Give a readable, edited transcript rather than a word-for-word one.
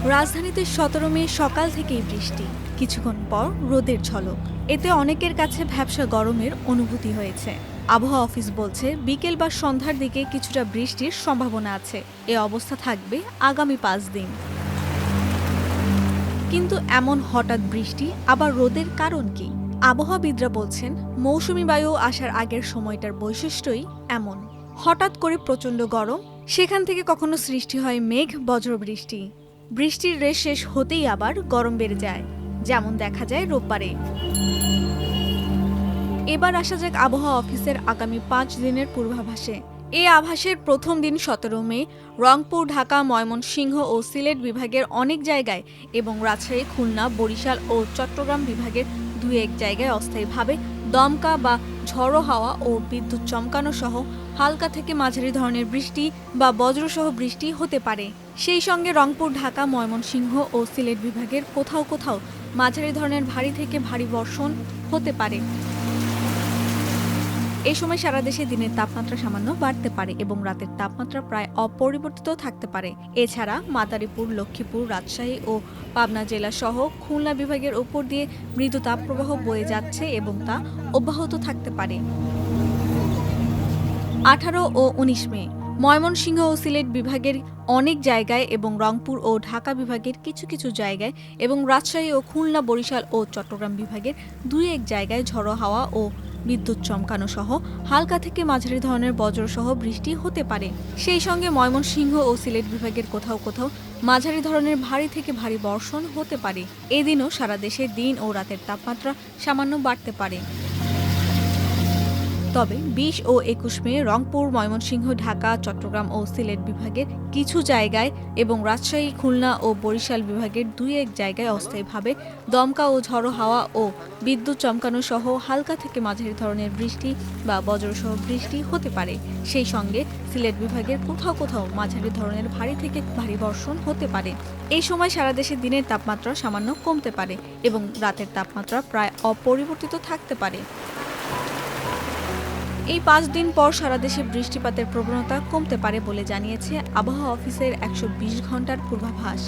রাজধানীতে ১৭ মে সকাল থেকেই বৃষ্টি, কিছুক্ষণ পর রোদের ঝলক। এতে অনেকের কাছে ভ্যাপসা গরমের অনুভূতি হয়েছে। আবহাওয়া অফিস বলছে বিকেল বা সন্ধ্যার দিকে কিছুটা বৃষ্টির সম্ভাবনা আছে। এ অবস্থা থাকবে আগামী ৫ দিন। কিন্তু এমন হঠাৎ বৃষ্টি আবার রোদের কারণ কি? আবহাওয়াবিদরা বলছেন মৌসুমী বায়ু আসার আগের সময়টার বৈশিষ্ট্যই এমন। হঠাৎ করে প্রচণ্ড গরম, সেখান থেকে কখনো সৃষ্টি হয় মেঘ বজ্রবৃষ্টি। বৃষ্টির রেশ শেষ হতেই আবার গরম বেড়ে যায়, যেমন দেখা যায় রোববারে। এবার আসা যাক আবহাওয়া অফিসের আগামী ৫ দিনের পূর্বাভাসে। এই আভাসের প্রথম দিন ১৭ মে রংপুর, ঢাকা, ময়মনসিংহ ও সিলেট বিভাগের অনেক জায়গায় এবং রাজশাহী, খুলনা, বরিশাল ও চট্টগ্রাম বিভাগের ২-১ জায়গায় অস্থায়ীভাবে দমকা বা ঝড়ো হাওয়া ও বিদ্যুৎ চমকানো সহ হালকা থেকে মাঝারি ধরনের বৃষ্টি বা বজ্রসহ বৃষ্টি হতে পারে। সেই সঙ্গে রংপুর, ঢাকা, ময়মনসিংহ ও সিলেট বিভাগের কোথাও কোথাও মাঝারি ধরনের ভারী থেকে ভারী বর্ষণ হতে পারে। এই সময় সারা দেশে দিনের তাপমাত্রা সামান্য বাড়তে পারে এবং রাতের তাপমাত্রা প্রায় অপরিবর্তিত থাকতে পারে। এছাড়া মাদারীপুর, লক্ষ্মীপুর, রাজশাহী ও পাবনা জেলা সহ খুলনা বিভাগের উপর দিয়ে মৃদু তাপপ্রবাহ বয়ে যাচ্ছে এবং তা অব্যাহত থাকতে পারে। ১৮ ও ১৯ মে ময়মনসিংহ ও সিলেট বিভাগের অনেক জায়গায় এবং রংপুর ও ঢাকা বিভাগের কিছু কিছু জায়গায় এবং রাজশাহী ও খুলনা, বরিশাল ও চট্টগ্রাম বিভাগের ২-১ জায়গায় ঝড়ো হাওয়া ও বিদ্যুৎ চমকানো সহ হালকা থেকে মাঝারি ধরনের বজ্রসহ বৃষ্টি হতে পারে। সেই সঙ্গে ময়মনসিংহ ও সিলেট বিভাগের কোথাও কোথাও মাঝারি ধরনের ভারী থেকে ভারী বর্ষণ হতে পারে। এদিনও সারা দেশে দিন ও রাতের তাপমাত্রা সামান্য বাড়তে পারে। তবে ২০ ও ২১ মে রংপুর, ময়মনসিংহ, ঢাকা, চট্টগ্রাম ও সিলেট বিভাগের কিছু জায়গায় এবং রাজশাহী, খুলনা ও বরিশাল বিভাগের ২-১ জায়গায় অস্থায়ীভাবে দমকা ও ঝড়ো হাওয়া ও বিদ্যুৎ চমকানো সহ হালকা থেকে মাঝারি ধরনের বৃষ্টি বা বজ্রসহ বৃষ্টি হতে পারে। সেই সঙ্গে সিলেট বিভাগের কোথাও কোথাও মাঝারি ধরনের ভারী থেকে ভারী বর্ষণ হতে পারে। এই সময় সারা দেশে দিনের তাপমাত্রা সামান্য কমতে পারে এবং রাতের তাপমাত্রা প্রায় অপরিবর্তিত থাকতে পারে। এই ৫ দিন পর সারা দেশে বৃষ্টিপাতের প্রবণতা কমতে পারে বলে জানিয়েছে আবহাওয়া অফিসের ১২০ ঘন্টার পূর্বাভাস।